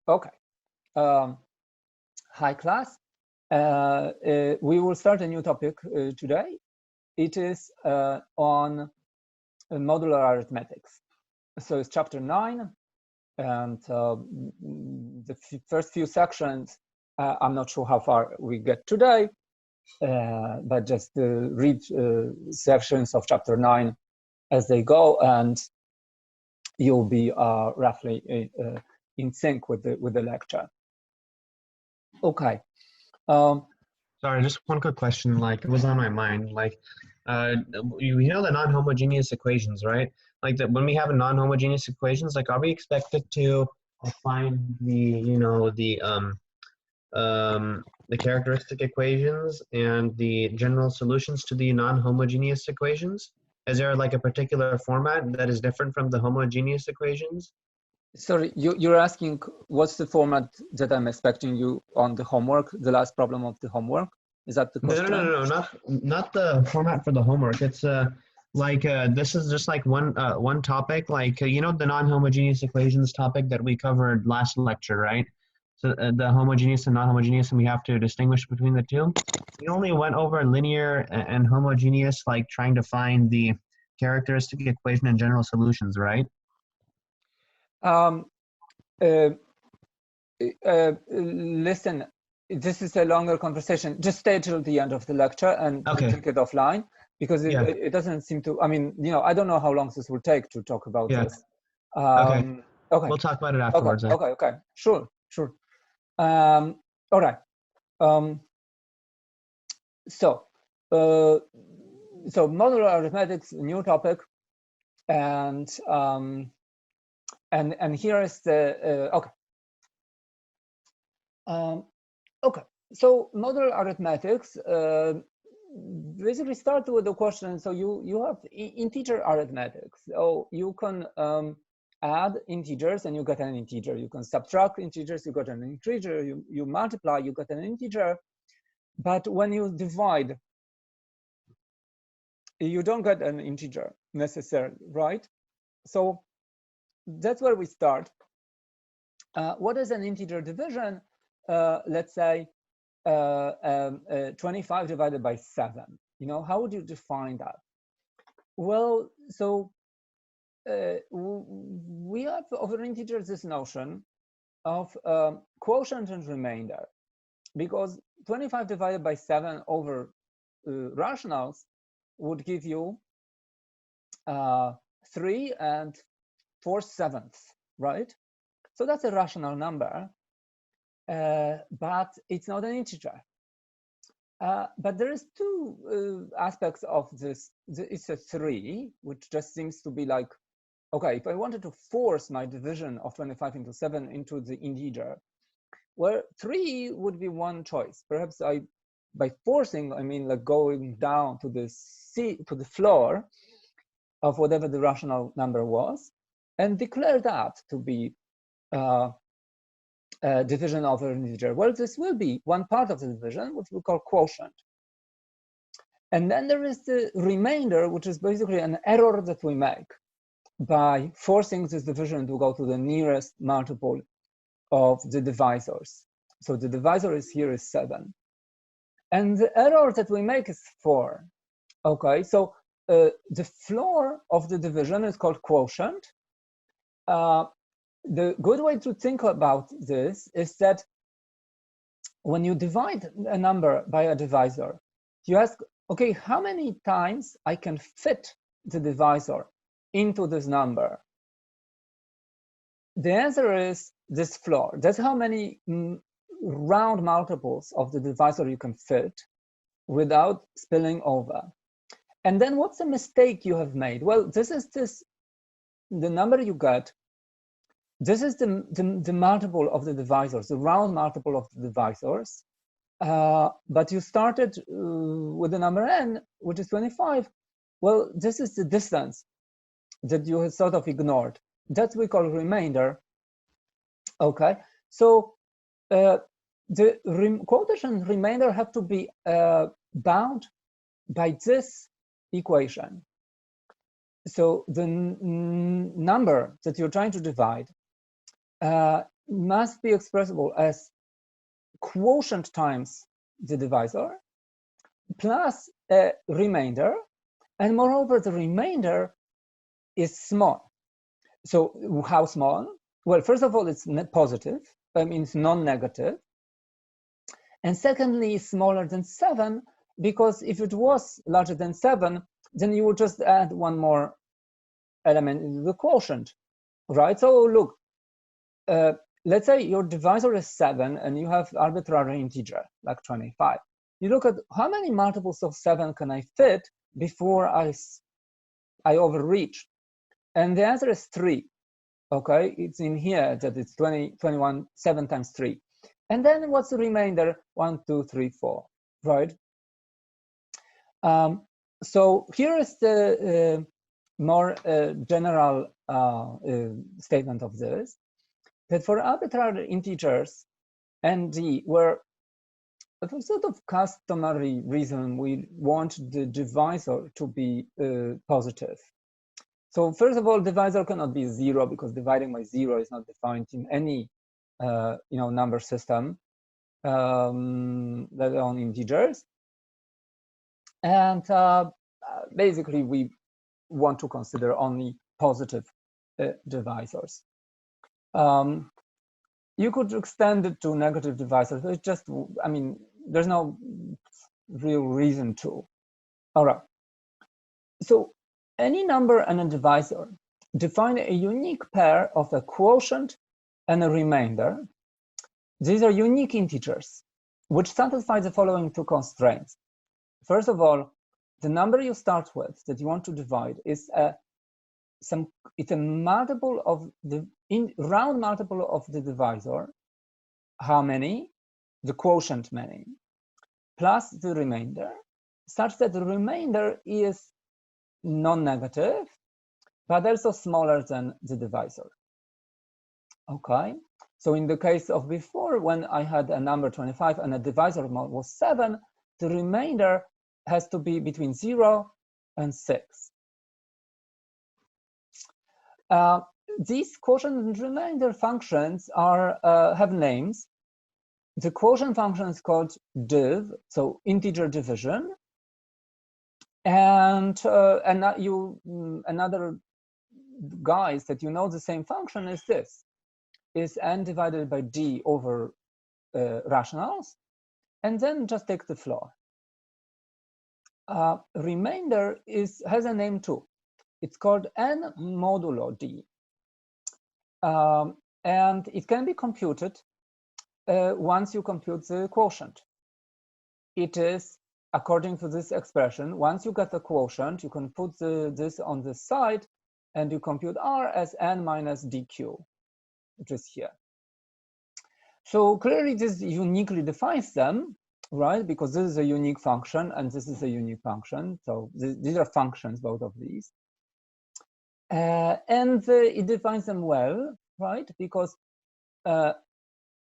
Okay. Hi, class. We will start a new topic today. It is on modular arithmetics. So it's chapter 9, and the first few sections, I'm not sure how far we get today, but just read sections of chapter 9 as they go, and you'll be roughly in sync with the lecture. Okay. Sorry, just one quick question. Like, it was on my mind. Like, you know the non-homogeneous equations, right? Like that when we have a non-homogeneous equations, like, are we expected to find the characteristic equations and the general solutions to the non-homogeneous equations? Is there like a particular format that is different from the homogeneous equations? Sorry, you're asking what's the format that I'm expecting you on the homework, the last problem of the homework? Is that the question? No, not the format for the homework. It's this is just like one topic, like you know the non-homogeneous equations topic that we covered last lecture, right? So the homogeneous and non-homogeneous, and we have to distinguish between the two. We only went over linear and homogeneous, like trying to find the characteristic equation and general solutions, right? Listen, this is a longer conversation. Just stay till the end of the lecture and take it offline, because it doesn't seem to, I mean, you know, I don't know how long this will take to talk about this. Okay. We'll talk about it afterwards. Okay. Sure. All right. So modular arithmetics, new topic, and here is the okay. So modular arithmetics basically start with the question. So you have integer arithmetics. So you can add integers and you get an integer. You can subtract integers, you got an integer. You multiply, you get an integer. But when you divide, you don't get an integer necessarily, right? So that's where we start. What is an integer division? Let's say 25 divided by 7. You know, how would you define that? Well, so we have over integers this notion of quotient and remainder, because 25 divided by 7 over rationals would give you 3 4/7, right? So that's a rational number, but it's not an integer. But there is two aspects of this. It's a 3, which just seems to be like, okay, if I wanted to force my division of 25 into 7 into the integer, well, 3 would be one choice. Perhaps by forcing, I mean like going down to the floor of whatever the rational number was, and declare that to be division over an integer. Well, this will be one part of the division, which we call quotient. And then there is the remainder, which is basically an error that we make by forcing this division to go to the nearest multiple of the divisors. So the divisor here is 7. And the error that we make is 4. Okay, so the floor of the division is called quotient. The good way to think about this is that when you divide a number by a divisor, you ask, okay, how many times I can fit the divisor into this number? The answer is this floor. That's how many round multiples of the divisor you can fit without spilling over. And then what's the mistake you have made? Well, this is the number you get. This is the multiple of the divisors, the round multiple of the divisors. But you started with the number n, which is 25. Well, this is the distance that you have sort of ignored. That we call remainder. Okay, so the quotient remainder have to be bound by this equation. So the number that you're trying to divide must be expressible as quotient times the divisor plus a remainder, and moreover the remainder is small. So how small? Well, first of all, it's positive, that means non-negative. And secondly, smaller than 7, because if it was larger than 7, then you would just add one more element into the quotient, right? So look, let's say your divisor is 7 and you have arbitrary integer, like 25. You look at how many multiples of 7 can I fit before I overreach? And the answer is 3. Okay, it's in here that it's 20, 21, 7 times 3. And then what's the remainder? 1, 2, 3, 4, right? So here is the more general statement of this, that for arbitrary integers ND, where for sort of customary reason we want the divisor to be positive. So first of all, divisor cannot be 0 because dividing by 0 is not defined in any number system, let alone integers. And basically, we want to consider only positive divisors. You could extend it to negative divisors, but it's just, I mean, there's no real reason to. All right. So any number and a divisor define a unique pair of a quotient and a remainder. These are unique integers, which satisfy the following two constraints. First of all, the number you start with that you want to divide is it's a multiple of the round multiple of the divisor. How many? The quotient many, plus the remainder, such that the remainder is non-negative, but also smaller than the divisor. Okay, so in the case of before, when I had a number 25 and a divisor was 7, the remainder has to be between 0 and 6. These quotient and remainder functions are have names. The quotient function is called div, so integer division, and another guys that you know the same function is this, is n divided by d over rationals, and then just take the floor. Remainder has a name too. It's called n modulo d, and it can be computed once you compute the quotient. It is, according to this expression, once you get the quotient, you can put this on the side, and you compute r as n minus dq, which is here. So clearly this uniquely defines them, right? Because this is a unique function and this is a unique function. So these are functions, both of these. And it defines them well, right? Because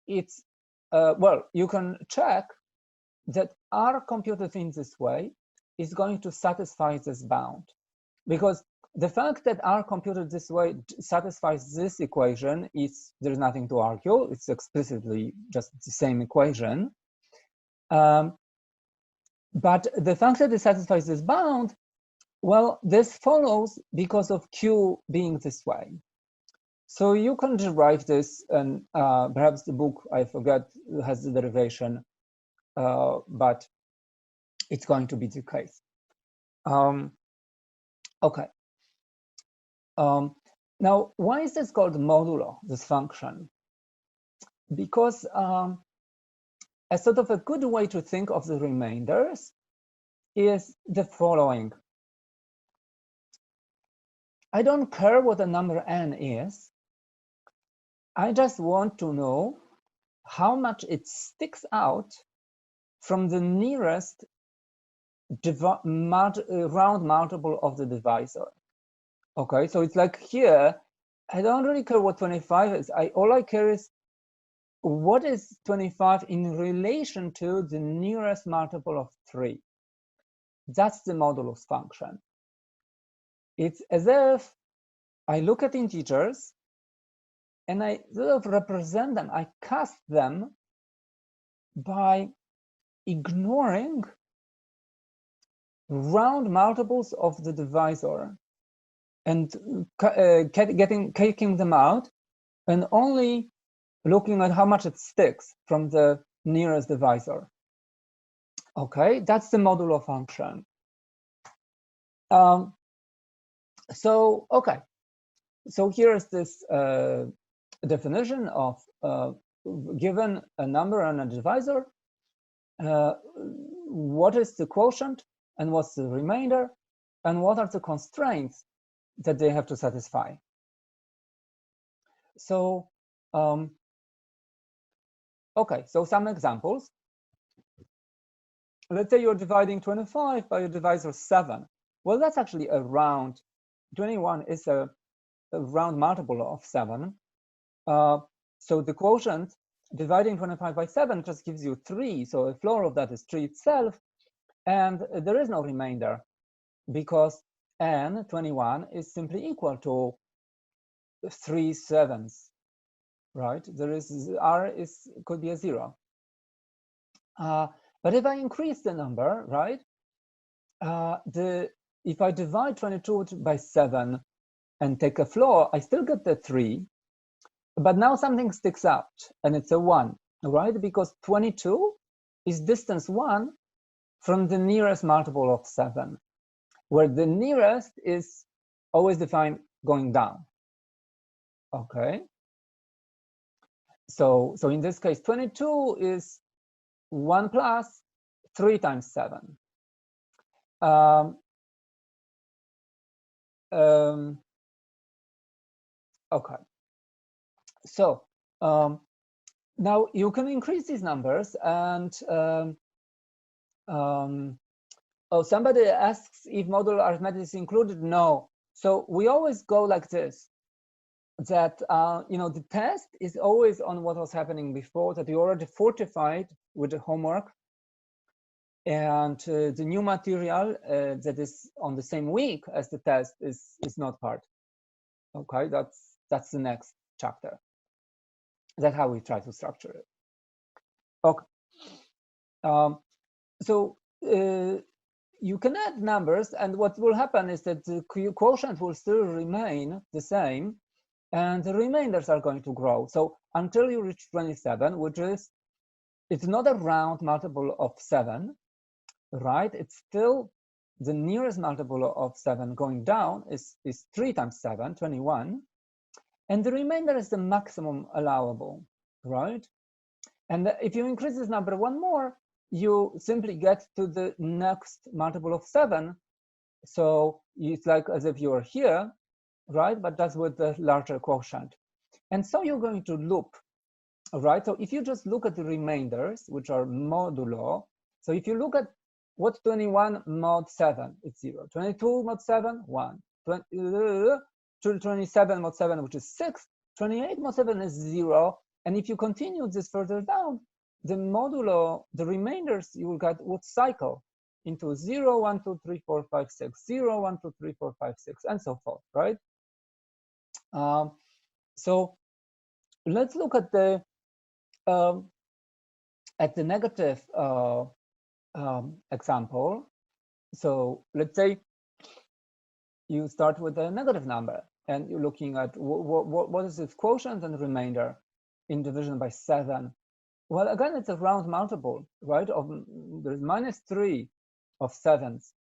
it's, well, you can check that r computed in this way is going to satisfy this bound. Because the fact that r computed this way satisfies this equation there's nothing to argue. It's explicitly just the same equation. But the fact that it satisfies this bound, well, this follows because of q being this way. So you can derive this, and perhaps the book, I forget, has the derivation, but it's going to be the case. Okay. Now, why is this called modulo, this function? Because a sort of a good way to think of the remainders is the following. I don't care what the number n is. I just want to know how much it sticks out from the nearest round multiple of the divisor. Okay, so it's like here, I don't really care what 25 is. All I care is what is 25 in relation to the nearest multiple of 3. That's the modulus function. It's as if I look at integers and I sort of represent them, I cast them by ignoring round multiples of the divisor and taking them out and only looking at how much it sticks from the nearest divisor. Okay, that's the modular function. Okay, so here is this definition of given a number and a divisor, what is the quotient and what's the remainder, and what are the constraints that they have to satisfy. So, okay, so some examples. Let's say you're dividing 25 by a divisor 7. Well, that's actually a round. 21 is a round multiple of 7. So the quotient dividing 25 by 7 just gives you 3. So the floor of that is 3 itself. And there is no remainder because n, 21, is simply equal to 3 sevens, right? There is r could be a 0. But if I increase the number, right, if I divide 22 by 7 and take a floor, I still get the 3, but now something sticks out, and it's a 1, right? Because 22 is distance 1 from the nearest multiple of 7, where the nearest is always defined going down. Okay. So in this case, 22 is 1 plus 3 times 7. Okay. So now you can increase these numbers, and oh, somebody asks if modular arithmetic is included. No. So we always go like this, that you know, the test is always on what was happening before, that you already fortified with the homework, and the new material that is on the same week as the test is not part. Okay, that's the next chapter. That's how we try to structure it. Okay. So you can add numbers, and what will happen is that the quotient will still remain the same, and the remainders are going to grow. So until you reach 27, which is, it's not a round multiple of 7, right? It's still the nearest multiple of 7 going down is 3 times 7, 21. And the remainder is the maximum allowable, right? And if you increase this number one more, you simply get to the next multiple of 7. So it's like as if you were here, right? But that's with the larger quotient. And so you're going to loop, right? So if you just look at the remainders, which are modulo, so if you look at what's 21 mod 7, it's 0. 22 mod 7, 1. 27 mod 7, which is 6. 28 mod 7 is 0. And if you continue this further down, the modulo, the remainders you will get would cycle into 0, 1, 2, 3, 4, 5, 6, 0, 1, 2, 3, 4, 5, 6, and so forth, right? So let's look at the negative example. So let's say you start with a negative number, and you're looking at what is its quotient and remainder in division by 7. Well, again, it's a round multiple, right? There's -3 of 7s.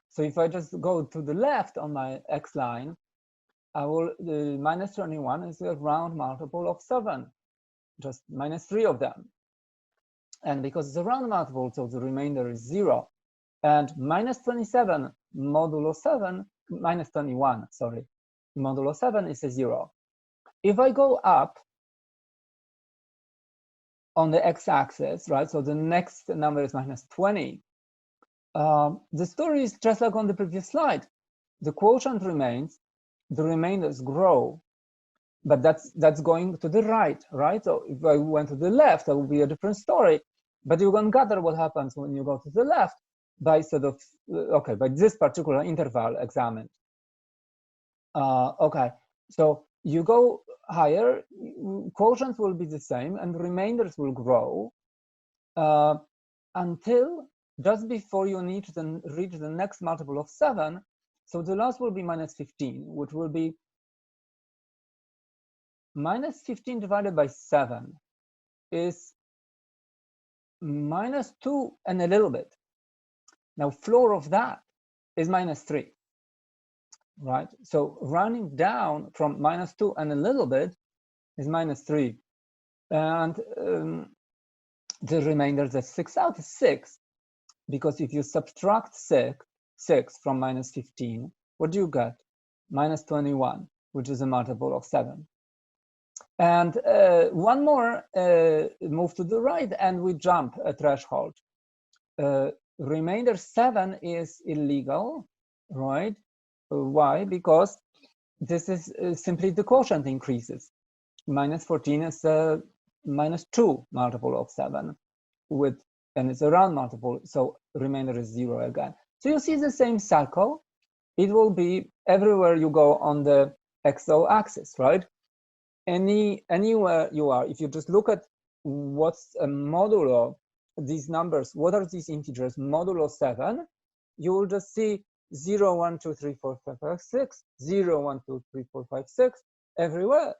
So if I just go to the left on my x line, I will, the -21 is a round multiple of 7, just -3 of them. And because it's a round multiple, so the remainder is 0. And -27 modulo 7, -21, sorry, modulo 7 is a 0. If I go up on the x-axis, right, so the next number is -20, the story is just like on the previous slide. The quotient remains, the remainders grow, but that's going to the right, right? So if I went to the left, that would be a different story. But you can gather what happens when you go to the left by sort of, okay, by this particular interval examined. Okay, so you go higher, quotients will be the same and remainders will grow until just before you need to reach the next multiple of 7. So the loss will be minus 15, which will be minus 15 divided by 7 is minus 2 and a little bit. Now, floor of that is minus 3, right? So rounding down from minus 2 and a little bit is minus 3. And the remainder that sticks out is 6, because if you subtract 6 from minus 15, what do you get? Minus 21, which is a multiple of 7. And one more move to the right, and we jump a threshold. Remainder 7 is illegal, right? Why? Because this is simply the quotient increases. Minus 14 is a minus 2 multiple of 7 and it's a round multiple, so remainder is 0 again. So you see the same cycle. It will be everywhere you go on the XO axis, right? Anywhere you are, if you just look at what's a modulo, these numbers, what are these integers, modulo 7, you will just see 0, 1, 2, 3, 4, 5, 5, 6, 0, 1, 2, 3, 4, 5, 6, everywhere.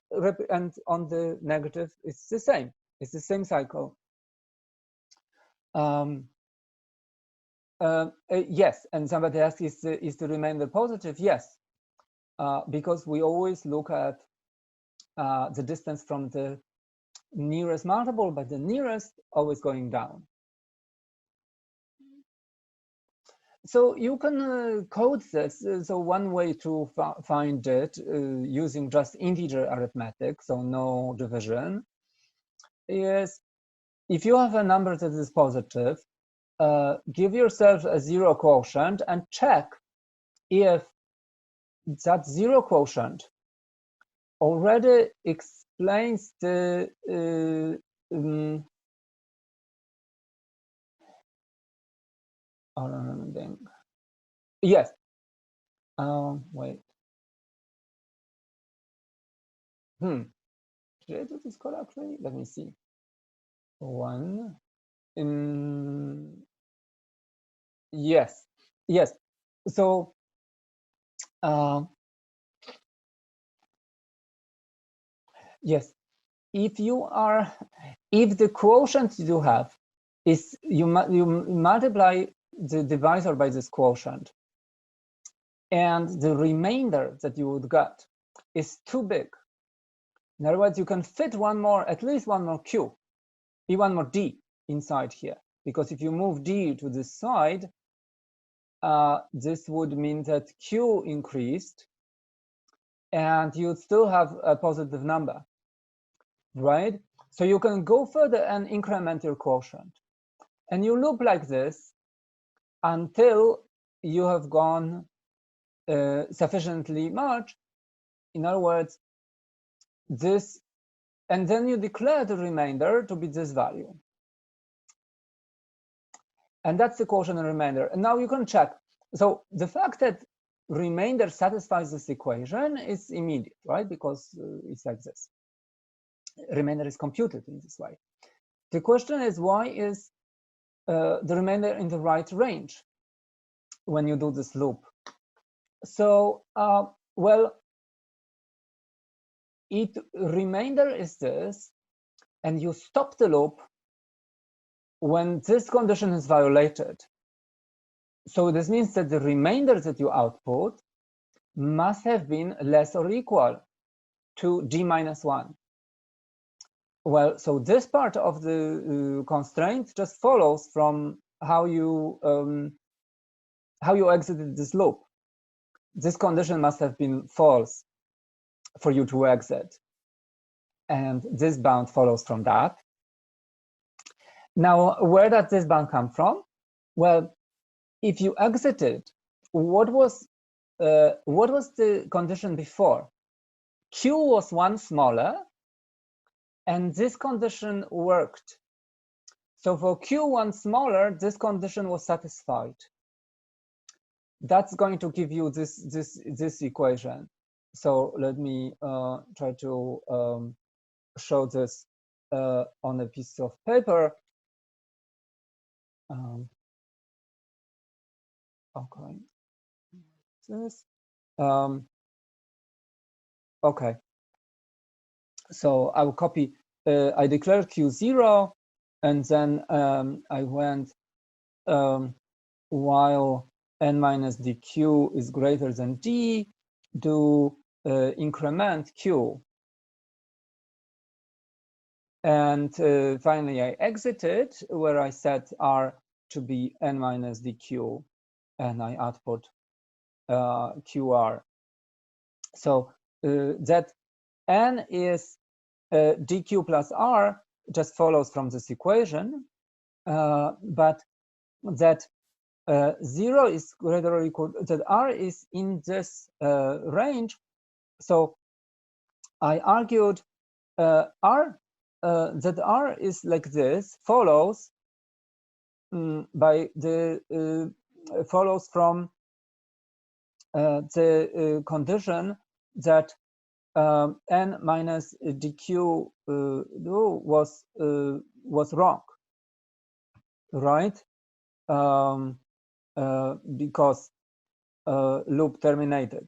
And on the negative, it's the same. It's the same cycle. Yes, and somebody asked, is the remainder positive? Yes, because we always look at the distance from the nearest multiple, but the nearest always going down. So you can code this. So one way to find it using just integer arithmetic, so no division, is if you have a number that is positive, give yourself a 0 quotient and check if that 0 quotient already explains the yes. Wait. Did I do this correctly? Let me see. 1. Yes. Yes. So yes, if the quotient you have is you multiply the divisor by this quotient, and the remainder that you would get is too big. In other words, you can fit at least one more q, one more d inside here, because if you move d to this side, this would mean that q increased, and you'd still have a positive number, right? So you can go further and increment your quotient. And you loop like this until you have gone sufficiently much. In other words, this, and then you declare the remainder to be this value. And that's the quotient and remainder. And now you can check. So the fact that remainder satisfies this equation is immediate, right? Because it's like this. Remainder is computed in this way. The question is, why is the remainder in the right range when you do this loop? So, well, remainder is this, and you stop the loop when this condition is violated. So this means that the remainder that you output must have been less or equal to d minus 1. Well, so this part of the constraint just follows from how you exited this loop. This condition must have been false for you to exit, and this bound follows from that. Now, where does this bound come from? Well, if you exited, what was the condition before? Q was 1 smaller, and this condition worked. So for Q1 smaller, this condition was satisfied. That's going to give you this equation. So let me try to show this on a piece of paper. Okay, this. Okay, so I will copy. I declare Q0, and then I went while n minus dq is greater than d, do increment q. And finally, I exited where I set r to be n minus dq, and I output qr. So that n is dq plus r just follows from this equation, but that 0 is greater or equal, that r is in this range. So I argued that r is like this, follows by the follows from the condition that n minus dq was wrong, right? Because loop terminated.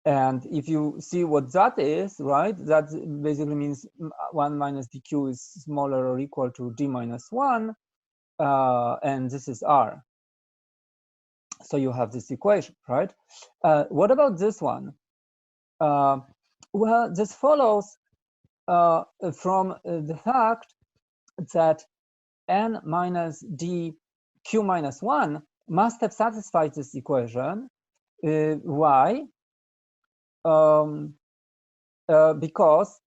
And if you see what that is, right, that basically means 1 minus dq is smaller or equal to d minus 1, and this is r. So you have this equation, right? What about this one? Well, this follows from the fact that n minus d q minus 1 must have satisfied this equation. Why? Because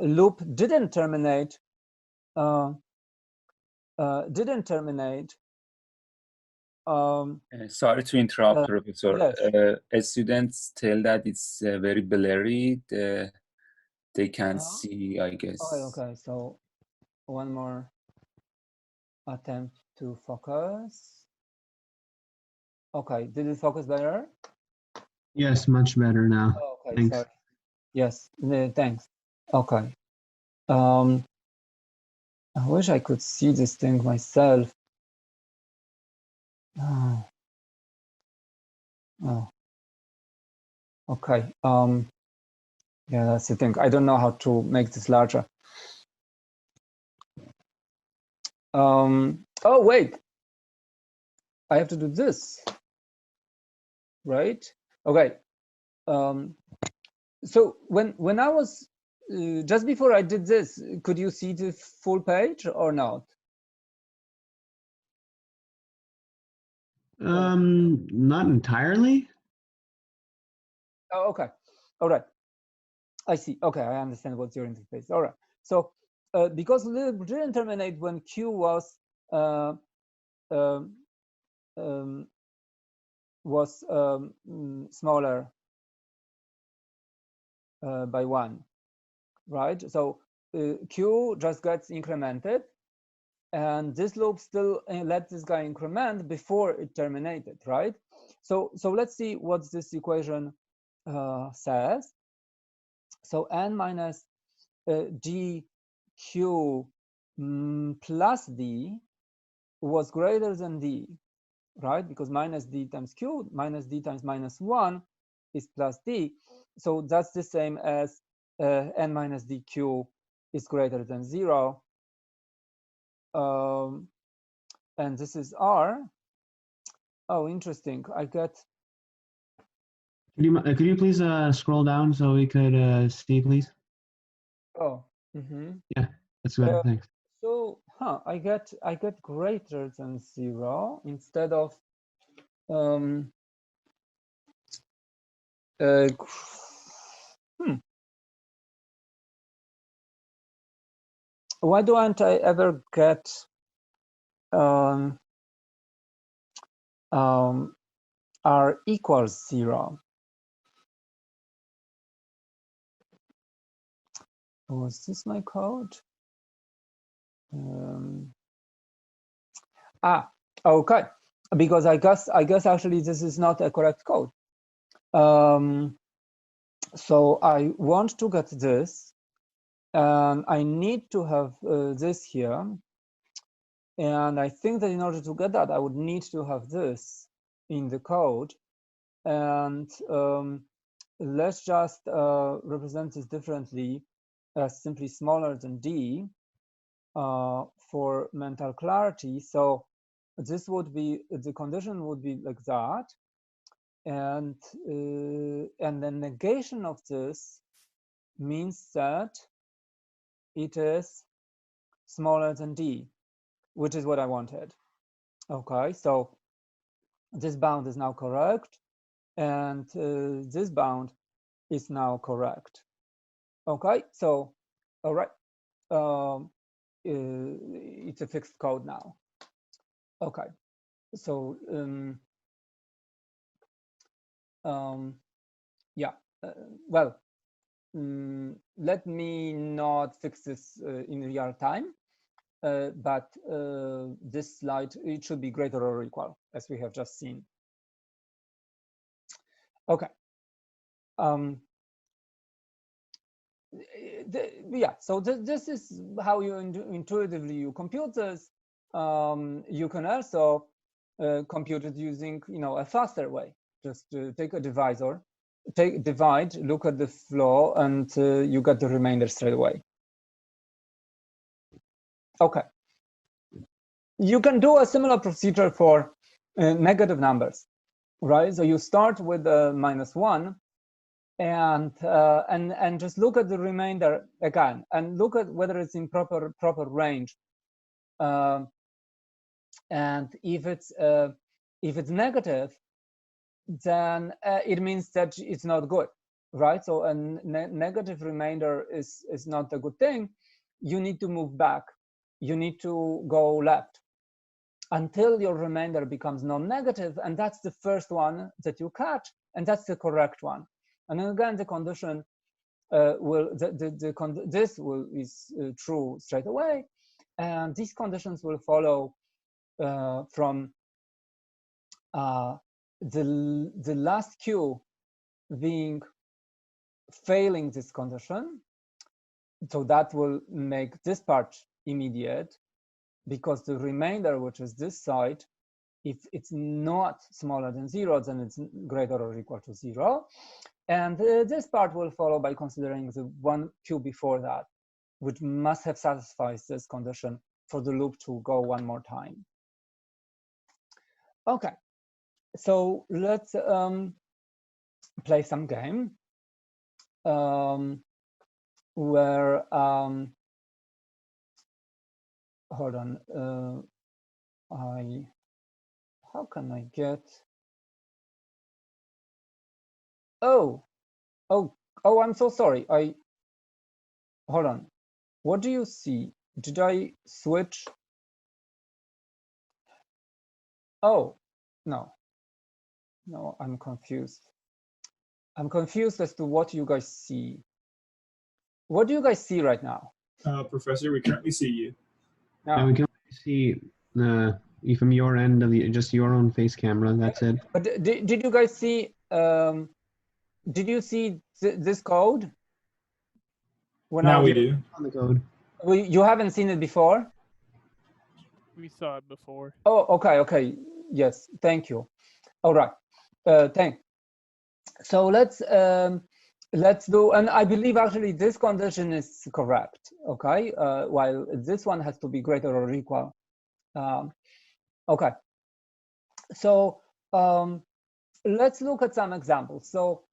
loop didn't terminate sorry to interrupt, Professor. yes. Students tell that it's very blurry. They can't see, I guess. Okay, so one more attempt to focus. Okay, did it focus better? Yes, much better now. Okay, Thanks. sorry. Yes, thanks. Okay. I wish I could see this thing myself. Oh. Okay. Yeah, that's the thing. I don't know how to make this larger. Oh, wait. I have to do this, right? Okay. So when I was just before I did this, could you see the full page or not? Not entirely. Oh, okay. All right. I see. Okay, I understand what's your interface. All right. So because loop didn't terminate when q was smaller by 1, right? So q just gets incremented, and this loop still let this guy increment before it terminated, right? So let's see what this equation says. So n minus dq plus d was greater than d, right? Because minus d times q minus d times minus 1 is plus d. So that's the same as n minus dq is greater than 0. And this is r. Oh, interesting. I get. Could you please scroll down so we could see, please? Oh. Yeah, that's better. Thanks. So, I get greater than 0 instead of why don't I ever get r equals 0? Was this my code? Okay. because I guess actually this is not a correct code. So I want to get this, and I need to have this here. And I think that in order to get that, I would need to have this in the code. And let's just represent this differently as simply smaller than d for mental clarity. So this would be, the condition would be like that. And the negation of this means that it is smaller than d, which is what I wanted. Okay, so this bound is now correct, and this bound is now correct. Okay, so all right, it's a fixed code now. Okay, so yeah, well, let me not fix this in real time, but this slide, it should be greater or equal, as we have just seen. Okay. Yeah, so this is how you intuitively you compute this. You can also compute it using, a faster way. Just take a divisor, divide, look at the floor, and you get the remainder straight away. Okay. You can do a similar procedure for negative numbers, right? So you start with -1, and just look at the remainder again, and look at whether it's in proper range. And if it's negative, then it means that it's not good, right? So a negative remainder is not a good thing. You need to move back. You need to go left until your remainder becomes non-negative, and that's the first one that you catch, and that's the correct one. And then again, the condition this is true straight away, and these conditions will follow from the last q being failing this condition. So that will make this part immediate, because the remainder, which is this side, if it's not smaller than 0, then it's greater or equal to 0. And this part will follow by considering the one q before that, which must have satisfied this condition for the loop to go one more time. Okay, so let's play some game where, hold on, how can I get, oh, I'm so sorry. Hold on. What do you see? Did I switch? Oh, no, I'm confused. I'm confused as to what you guys see. What do you guys see right now? Professor, we currently see you. No. Yeah, we can only see from your end of just your own face camera. That's it. But did you guys see? Did you see this code? Now we do. On the code. You haven't seen it before? We saw it before. Oh, okay. Yes, thank you. All right, so let's do, and I believe actually this condition is correct. Okay, while this one has to be greater or equal. Okay, so let's look at some examples. So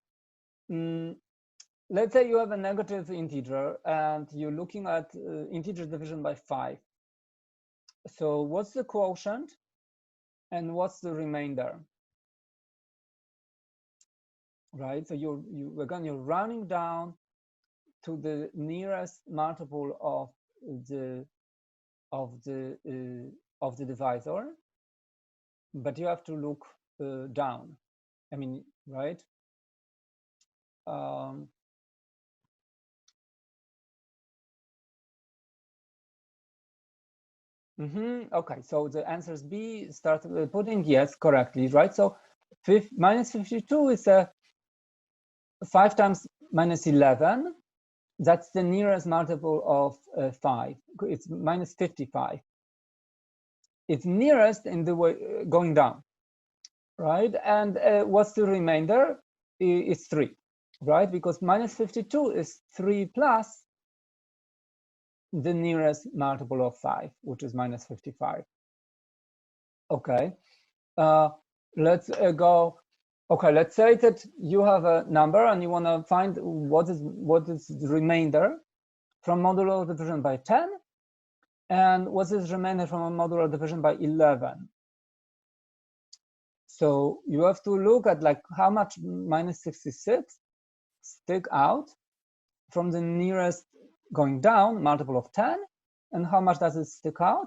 let's say you have a negative integer and you're looking at integer division by 5. So what's the quotient and what's the remainder? Right, so you're rounding down to the nearest multiple of the divisor, but you have to look down. I mean, right? Okay, so the answer is B. Start putting yes correctly, right? So minus 52 is 5 times minus 11. That's the nearest multiple of 5. It's minus 55. It's nearest in the way going down, right? And what's the remainder? It's 3, right? Because minus 52 is 3 plus the nearest multiple of 5, which is minus 55. Okay, let's go. Okay, let's say that you have a number and you want to find what is the remainder from modular division by 10, and what is remainder from a modular division by 11. So you have to look at like how much minus 66 stick out from the nearest going down multiple of 10, and how much does it stick out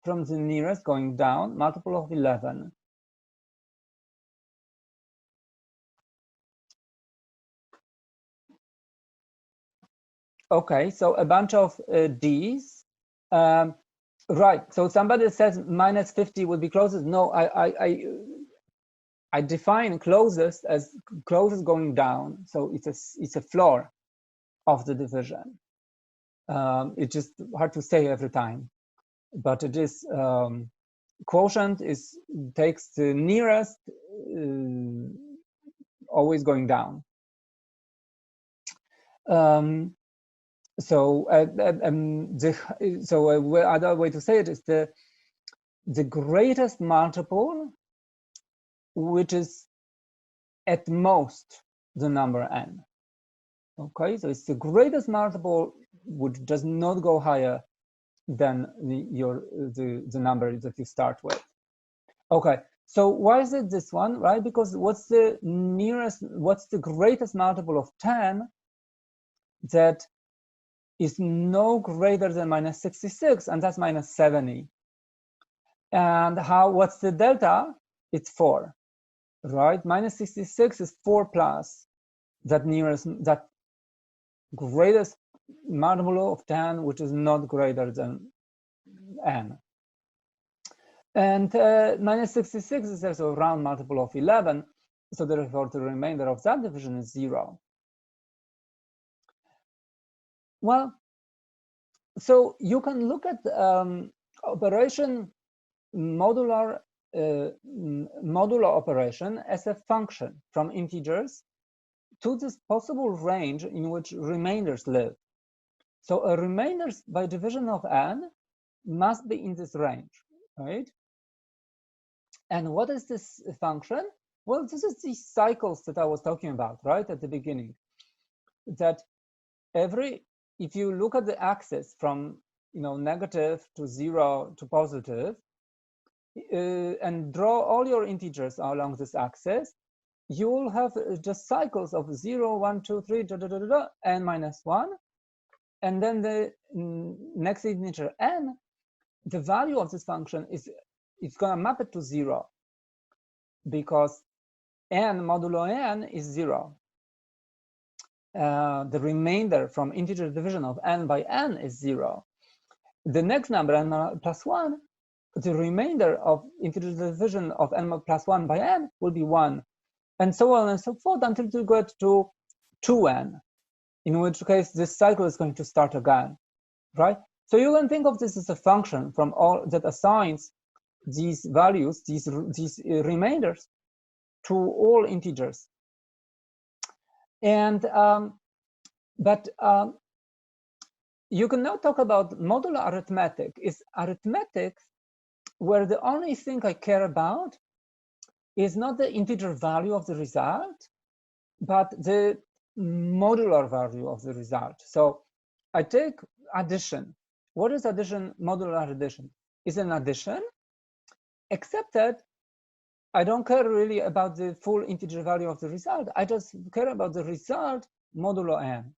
from the nearest going down multiple of 11. Okay, so a bunch of D's. Right, so somebody says minus 50 would be closest. No, I define closest as closest going down. So it's a floor of the division. It's just hard to say every time, but it is quotient takes the nearest always going down. So other way to say it is the greatest multiple, which is at most the number n. Okay, so it's the greatest multiple which does not go higher than the number that you start with. Okay, so why is it this one, right? Because what's the greatest multiple of 10 that is no greater than minus 66, and that's minus 70. And what's the delta? It's 4, right? Minus 66 is 4 plus that greatest multiple of 10, which is not greater than n. And minus 66 is also a round multiple of 11, so therefore the remainder of that division is 0. Well, so you can look at operation modular operation as a function from integers to this possible range in which remainders live. So a remainders by division of n must be in this range, right? And what is this function? Well, this is the cycles that I was talking about, right, at the beginning. That if you look at the axis from negative to 0 to positive, and draw all your integers along this axis, you will have just cycles of 0, 1, 2, 3, n minus 1. And then the next integer n, the value of this function it's going to map it to 0, because n modulo n is 0. The remainder from integer division of n by n is 0. The next number, n plus 1, the remainder of integer division of n plus 1 by n will be 1, and so on and so forth until you get to 2n, in which case this cycle is going to start again, right? So you can think of this as a function from all that assigns these values, these remainders, to all integers. And you can now talk about modular arithmetic. Is arithmetic where the only thing I care about is not the integer value of the result, but the modular value of the result. So I take addition. What is addition? Modular addition is an addition, except that I don't care really about the full integer value of the result. I just care about the result modulo n.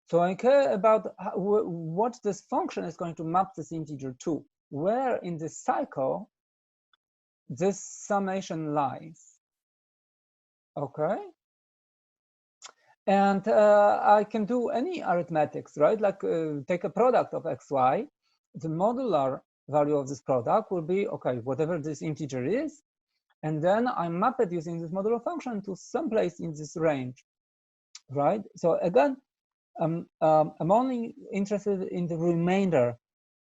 So I care about what this function is going to map this integer to, where in the cycle this summation lies. Okay. And I can do any arithmetics, right? Like take a product of xy. The modular value of this product will be, okay, whatever this integer is, and then I map it using this modular function to someplace in this range, right? So again, I'm only interested in the remainder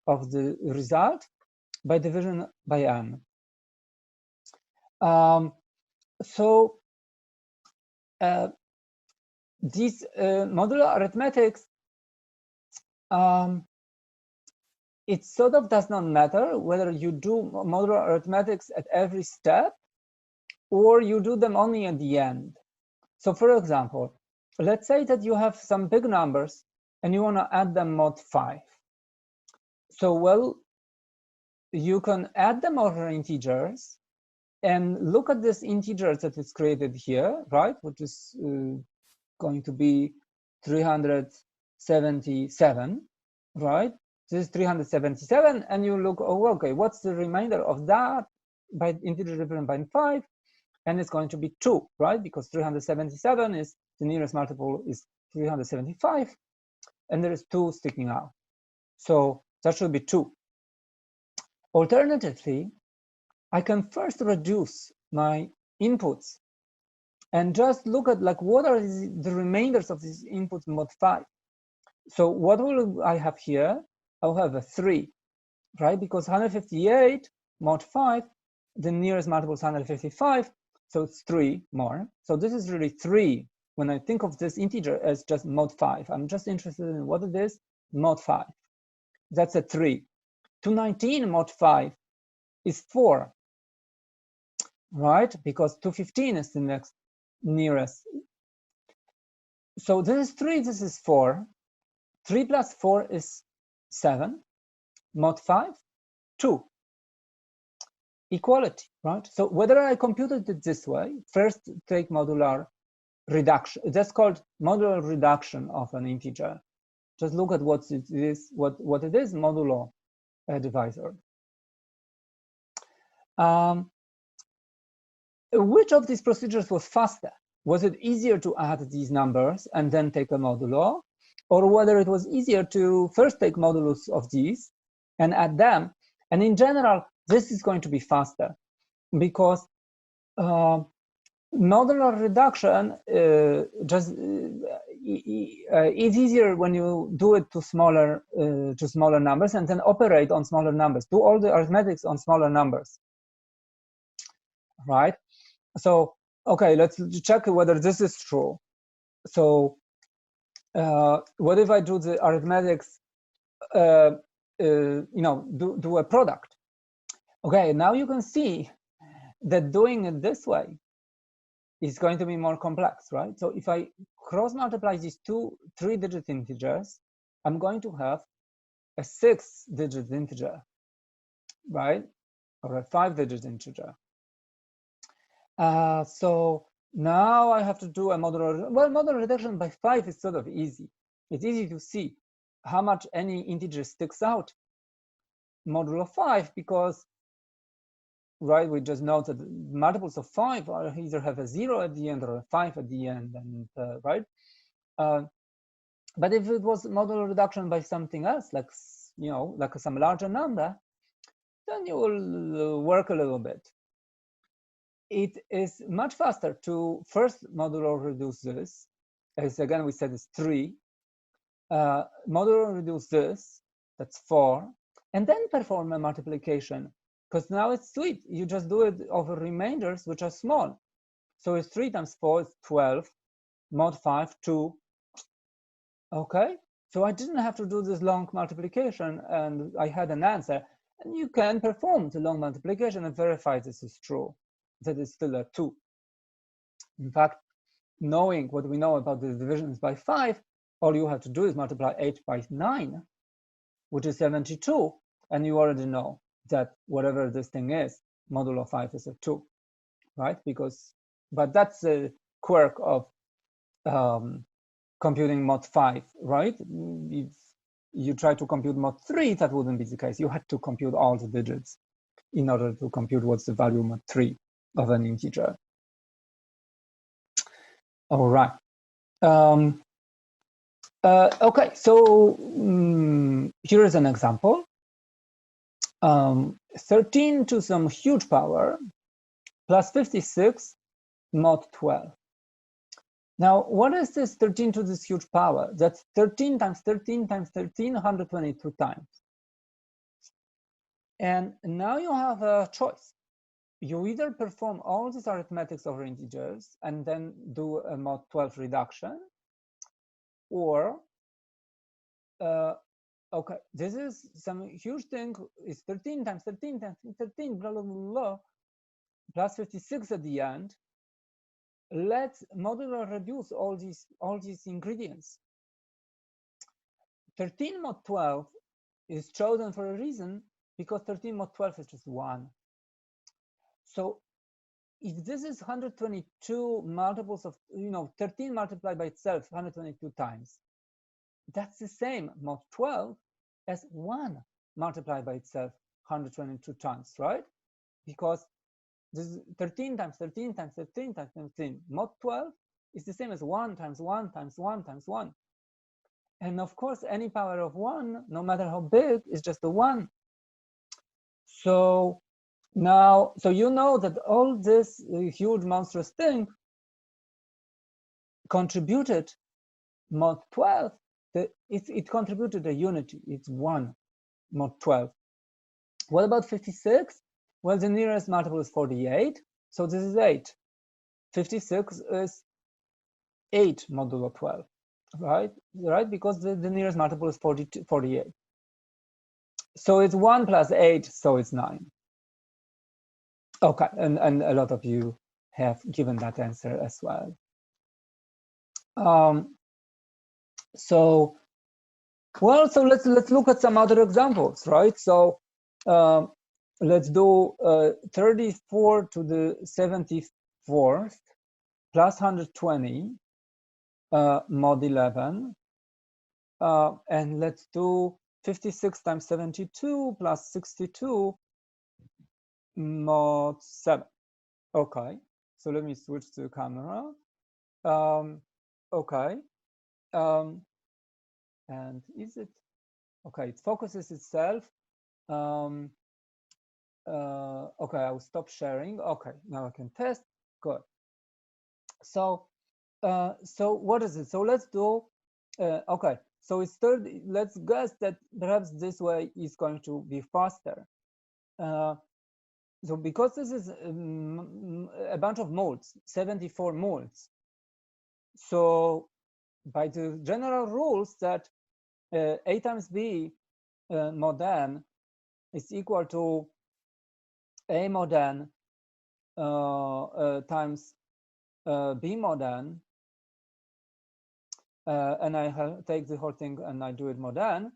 of the result by division by n. These modular arithmetics, it sort of does not matter whether you do modular arithmetics at every step or you do them only at the end. So for example, let's say that you have some big numbers and you want to add them mod 5. So, well, you can add them over integers and look at this integer that is created here, right? Which is going to be 377, right? This is 377, and you look, oh, okay, what's the remainder of that by integer divided by 5? And it's going to be 2, right? Because 377 is the nearest multiple is 375, and there is 2 sticking out. So that should be 2. Alternatively, I can first reduce my inputs and just look at like what are the remainders of these inputs mod 5. So what will I have here? I'll have a 3, right? Because 158 mod 5, the nearest multiple is 155, so it's 3 more. So this is really 3. When I think of this integer as just mod 5, I'm just interested in what it is, mod 5. That's a 3. 219 mod 5 is 4, right? Because 215 is the next nearest. So this is 3, this is 4. 3 plus 4 is 7. Mod 5, 2. Equality, right? So whether I computed it this way, first take modular reduction. That's called modular reduction of an integer. Just look at what it is, what it is, modulo divisor. Which of these procedures was faster? Was it easier to add these numbers and then take a modulo, or whether it was easier to first take modulus of these and add them? And in general, this is going to be faster because modular reduction is easier when you do it to smaller numbers and then operate on smaller numbers. Do all the arithmetics on smaller numbers, right? So, okay, let's check whether this is true. So, what if I do the arithmetics, do a product? Okay, now you can see that doing it this way is going to be more complex, right? So if I cross multiply these 2 3-digit integers, I'm going to have a 6-digit integer, right? Or a 5-digit integer. So now I have to do a modular, well, modular reduction by 5 is sort of easy. It's easy to see how much any integer sticks out modulo 5 because, right, we just know that multiples of 5 are either have a 0 at the end or a 5 at the end, and right? But if it was modular reduction by something else, like, you know, like some larger number, then you will work a little bit. It is much faster to first modular reduce this, as again we said is 3. Modular reduce this, that's 4, and then perform a multiplication. Because now it's sweet. You just do it over remainders, which are small. So it's 3 times 4 is 12. Mod 5, 2. Okay. So I didn't have to do this long multiplication, and I had an answer. And you can perform the long multiplication and verify this is true, that it's still a 2. In fact, knowing what we know about the divisions by 5, all you have to do is multiply 8 by 9, which is 72. And you already know that whatever this thing is, modulo 5 is a 2, right? Because, but that's a quirk of computing mod 5, right? If you try to compute mod 3, that wouldn't be the case. You had to compute all the digits in order to compute what's the value mod 3 of an integer. All right. Okay, so here is an example. 13 to some huge power plus 56 mod 12. Now, what is this 13 to this huge power? That's 13 times 13 times 13, 122 times. And now you have a choice. You either perform all these arithmetics over integers and then do a mod 12 reduction, or, okay, this is some huge thing, it's 13 times 13 times 13, blah, blah, blah, blah, plus 56 at the end. Let's modular reduce all these ingredients. 13 mod 12 is chosen for a reason, because 13 mod 12 is just 1. So if this is 122 multiples of, 13 multiplied by itself 122 times, that's the same mod 12 as 1 multiplied by itself 122 times, right? Because this is 13 times 13 times 13 times 13. Mod 12 is the same as 1 times 1 times 1 times 1. And of course, any power of 1, no matter how big, is just a 1. So now, so you know that all this huge monstrous thing contributed mod 12. It contributed a unity. It's 1 mod 12. What about 56? Well, the nearest multiple is 48, so this is 8. 56 is 8 modulo 12, right? Because the nearest multiple is 48. So it's 1 plus 8, so it's 9. Okay, and a lot of you have given that answer as well. So let's look at some other examples, right? So let's do 34 to the 74th plus 120 mod 11, and let's do 56 times 72 plus 62 mod 7. Okay, so let me switch to camera. Okay, and is it okay? It focuses itself. Okay, I will stop sharing. Okay, now I can test. Good. So what is it? So let's do. Okay, so it's 30. Let's guess that perhaps this way is going to be faster. So because this is a bunch of modes, 74 modes. So by the general rules that A times B mod n is equal to A mod n times B mod n, and I take the whole thing and I do it mod n,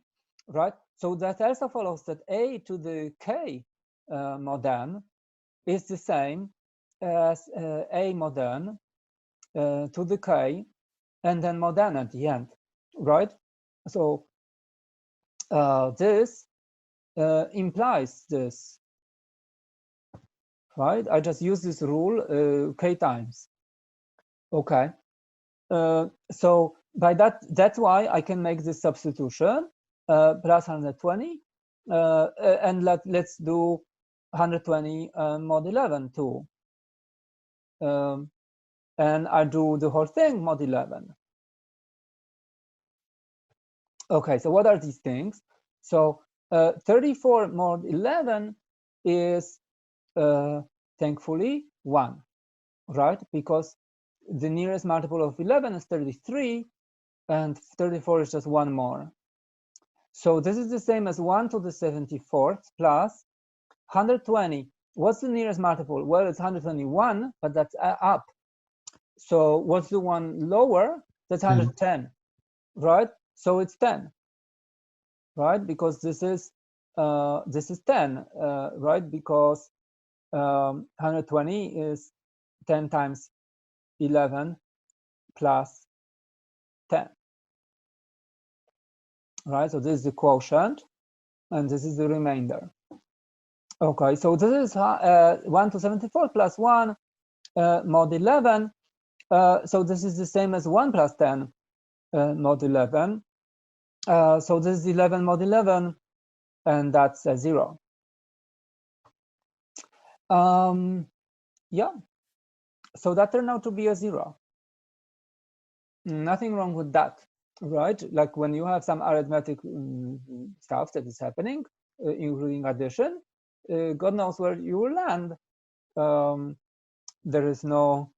right? So that also follows that A to the K mod n is the same as A mod n to the K and then mod n at the end, right? So this implies this, right? I just use this rule K times. Okay. So by that's why I can make this substitution plus 120, and let's do 120 mod 11 too. And I do the whole thing mod 11. Okay, so what are these things? So 34 mod 11 is thankfully 1, right? Because the nearest multiple of 11 is 33, and 34 is just 1 more. So this is the same as 1 to the 74th plus 120. What's the nearest multiple? Well, it's 121, but that's up. So what's the one lower? That's 110, right? So it's 10, right? Because this is 10, right? Because 120 is 10 times 11 plus 10, right? So this is the quotient, and this is the remainder. Okay, so this is 1 to 74 plus 1 mod 11. So this is the same as 1 plus 10 mod 11. So this is 11 mod 11, and that's 0. Yeah, so that turned out to be a 0. Nothing wrong with that, right? Like when you have some arithmetic stuff that is happening, including addition, God knows where you will land. There is no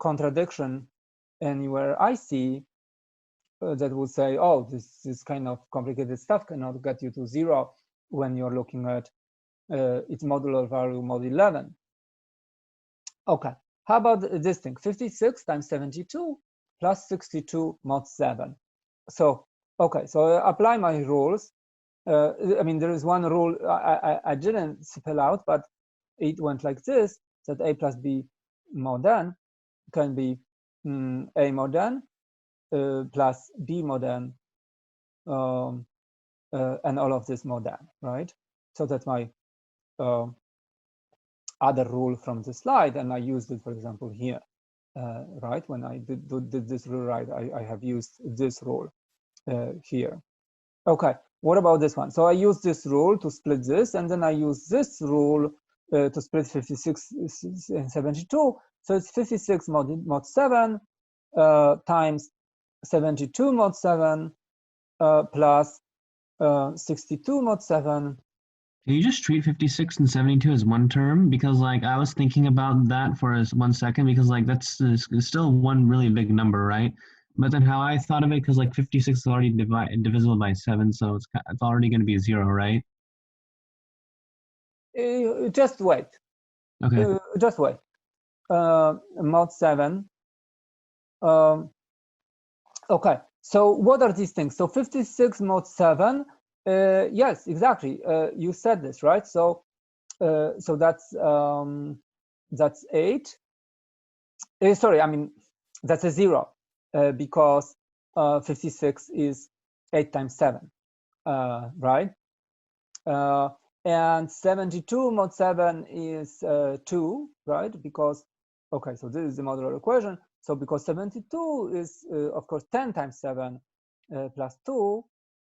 contradiction anywhere I see that would say, oh, this kind of complicated stuff cannot get you to 0 when you're looking at its modular value mod 11. Okay, how about this thing? 56 times 72 plus 62 mod 7. So, okay, so I apply my rules. I mean, there is one rule I didn't spell out, but it went like this, that a plus b mod n can be a mod n plus b mod n, and all of this mod n, right? So that's my other rule from the slide, and I used it, for example, here, right? When I did this rule right, I have used this rule here. Okay, what about this one? So I use this rule to split this, and then I use this rule to split 56 and 72. So it's 56 mod 7 times 72 mod 7 plus 62 mod 7. Can you just treat 56 and 72 as one term? Because like I was thinking about that for 1 second, because like that's still one really big number, right? But then how I thought of it, because like 56 is already divisible by 7, so it's already going to be 0, right? Just wait. Okay. Just wait. Mod 7. Okay, so what are these things? So 56 mod 7, yes, exactly. You said this, right? So so that's 8. Sorry, I mean, that's a 0 because 56 is 8 times 7, right? And 72 mod 7 is 2, right? Because, okay, so this is the modular equation. So because 72 is, of course, 10 times 7 plus 2.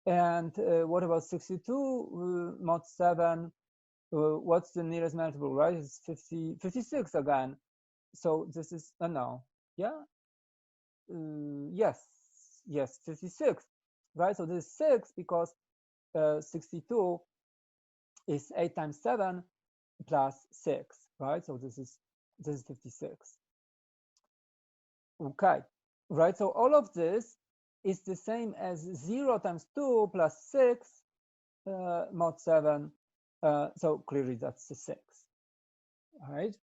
And what about 62 mod 7? What's the nearest multiple, right? It's 56 again. So this is, no, yeah? Yes, 56, right? So this is 6 because 62 is 8 times 7 plus 6, right? So this is 56. Okay, right? So all of this is the same as 0 times 2 plus 6 mod 7. So clearly that's the 6. All right.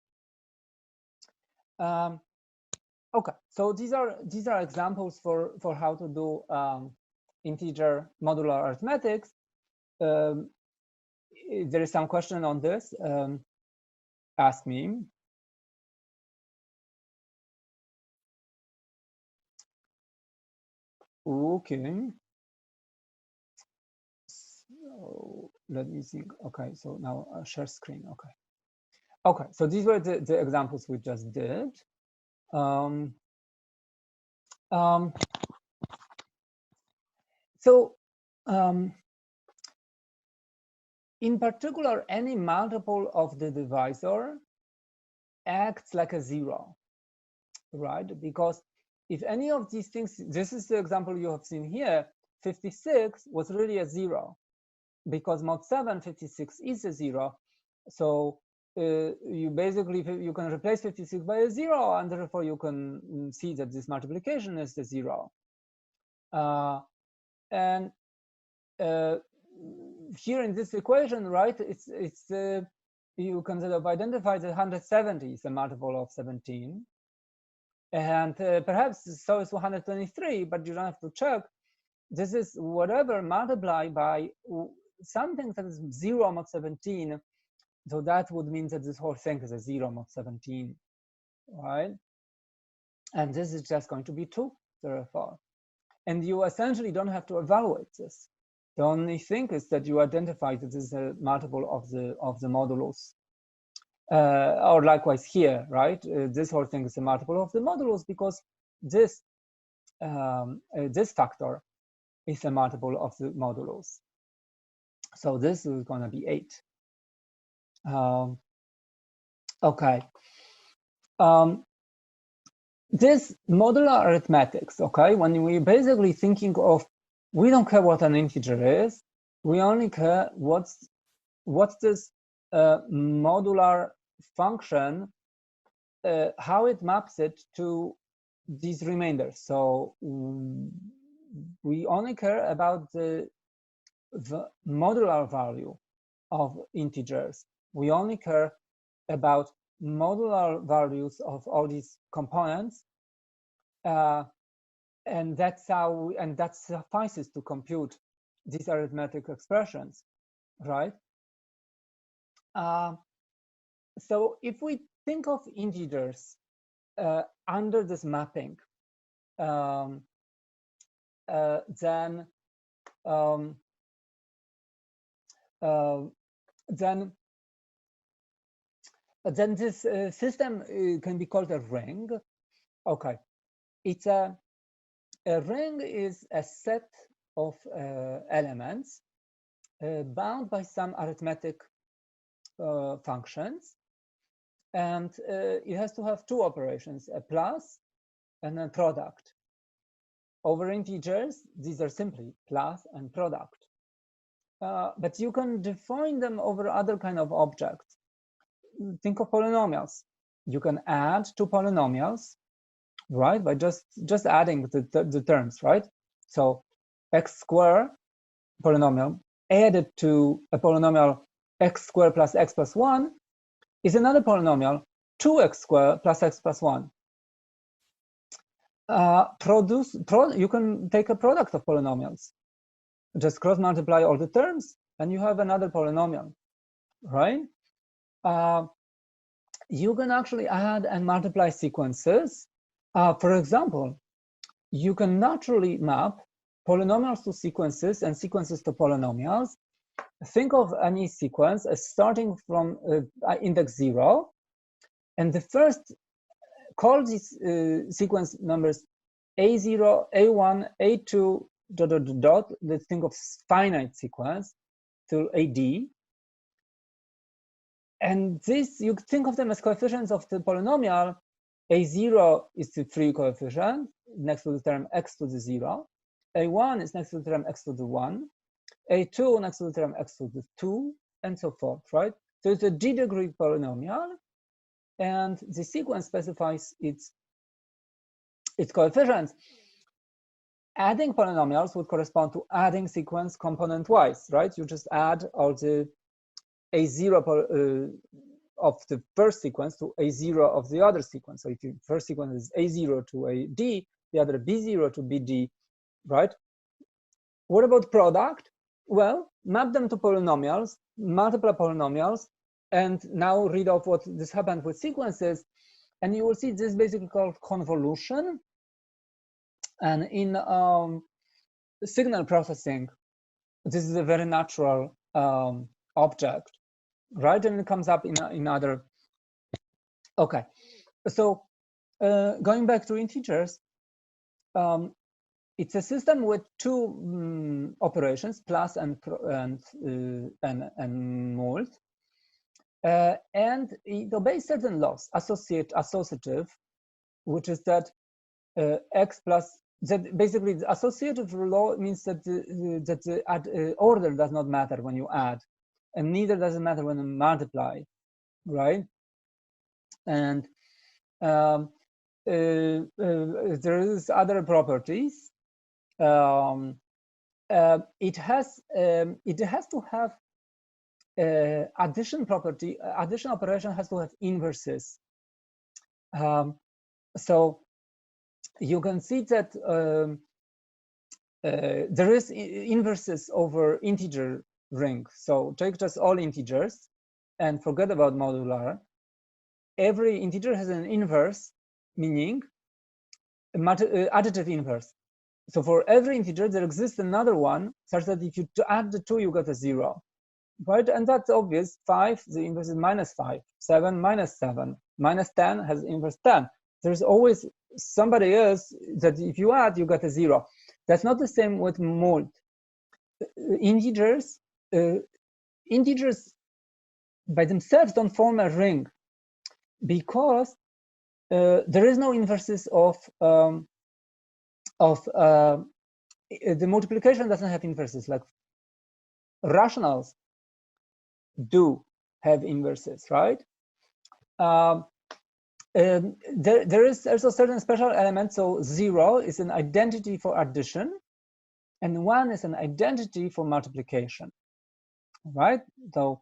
Okay, so these are examples for how to do integer modular arithmetics. There is some question on this. Ask me. Okay. So let me see. Okay, so now share screen. Okay. Okay, so these were the examples we just did. In particular, any multiple of the divisor acts like a 0, right? Because if any of these things, this is the example you have seen here, 56 was really a 0 because mod 7, 56 is a 0. So you basically, you can replace 56 by a 0, and therefore you can see that this multiplication is the 0. And here in this equation, right, it's you can sort of identify that 170 is a multiple of 17. And perhaps so is 123, but you don't have to check. This is whatever multiplied by something that is 0 mod 17. So that would mean that this whole thing is a 0 mod 17, right? And this is just going to be 2, therefore. And you essentially don't have to evaluate this. The only thing is that you identify that this is a multiple of the modulus. Or likewise here, right? This whole thing is a multiple of the modulus because this this factor is a multiple of the modulus. So this is going to be 8. Okay. This modular arithmetics, okay, when we're basically thinking of, we don't care what an integer is, we only care what's this modular function, how it maps it to these remainders. So we only care about the modular value of integers. We only care about modular values of all these components, and that's how, and that suffices to compute these arithmetic expressions, right? So if we think of integers under this mapping, then this system can be called a ring. Okay, it's a ring is a set of elements bound by some arithmetic functions, and it has to have two operations, a plus and a product. Over integers, these are simply plus and product. But you can define them over other kind of objects. Think of polynomials. You can add two polynomials, right, by just adding the terms, right? So x squared polynomial added to a polynomial x squared plus x plus 1 is another polynomial 2x squared plus x plus 1. You can take a product of polynomials, just cross multiply all the terms and you have another polynomial, right? You can actually add and multiply sequences. For example, you can naturally map polynomials to sequences and sequences to polynomials. Think of any sequence as starting from index 0, and the first, call these sequence numbers A0, A1, A2, ... Let's think of finite sequence till AD. And this, you think of them as coefficients of the polynomial. A0 is the free coefficient next to the term x to the 0. A1 is next to the term x to the 1. A2 next to the term x to the 2, and so forth, right? So it's a g-degree polynomial, and the sequence specifies its coefficients. Adding polynomials would correspond to adding sequence component-wise, right? You just add all the A0 of the first sequence to A0 of the other sequence. So if your first sequence is A0 to AD, the other B0 to BD, right? What about product? Well, map them to polynomials, multiply polynomials, and now read off what this happened with sequences, and you will see this is basically called convolution. And in signal processing, this is a very natural object, right? And it comes up in other. Okay, so going back to integers, it's a system with two operations, plus and mult, and it obeys certain laws. Associative, which is that x plus that basically the associative law means that the order does not matter when you add, and neither does it matter when you multiply, right? And there is other properties. It has to have addition property. Addition operation has to have inverses. So you can see that there is inverses over integer ring. So take just all integers and forget about modular. Every integer has an inverse, meaning additive inverse. So for every integer, there exists another one such that if you add the two, you get a 0, right? And that's obvious. 5, the inverse is -5. 7, -7. -10 has inverse 10. There's always somebody else that if you add, you get a 0. That's not the same with mult. Integers by themselves don't form a ring. because there is no inverses of the multiplication doesn't have inverses. Like rationals do have inverses, right? There is also a certain special element. So 0 is an identity for addition, and 1 is an identity for multiplication, right? So,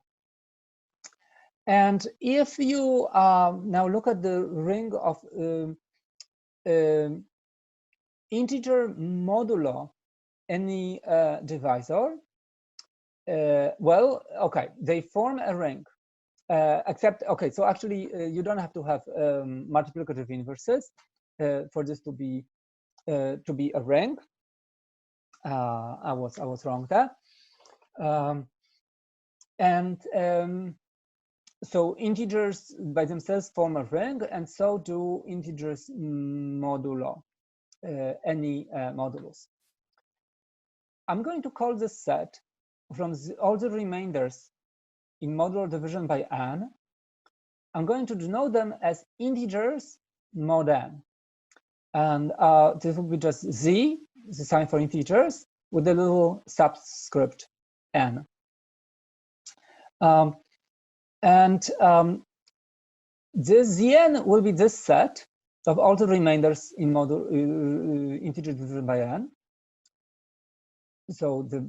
and if you now look at the ring of integer modulo any divisor, well, okay, they form a ring. Except, okay, so actually you don't have to have multiplicative inverses for this to be a ring. I was wrong there. So integers by themselves form a ring, and so do integers modulo any modulus. I'm going to call this set from all the remainders in modular division by n. I'm going to denote them as integers mod n. And this will be just z, the sign for integers, with a little subscript n. This Zn will be this set of all the remainders in integer division by n. So the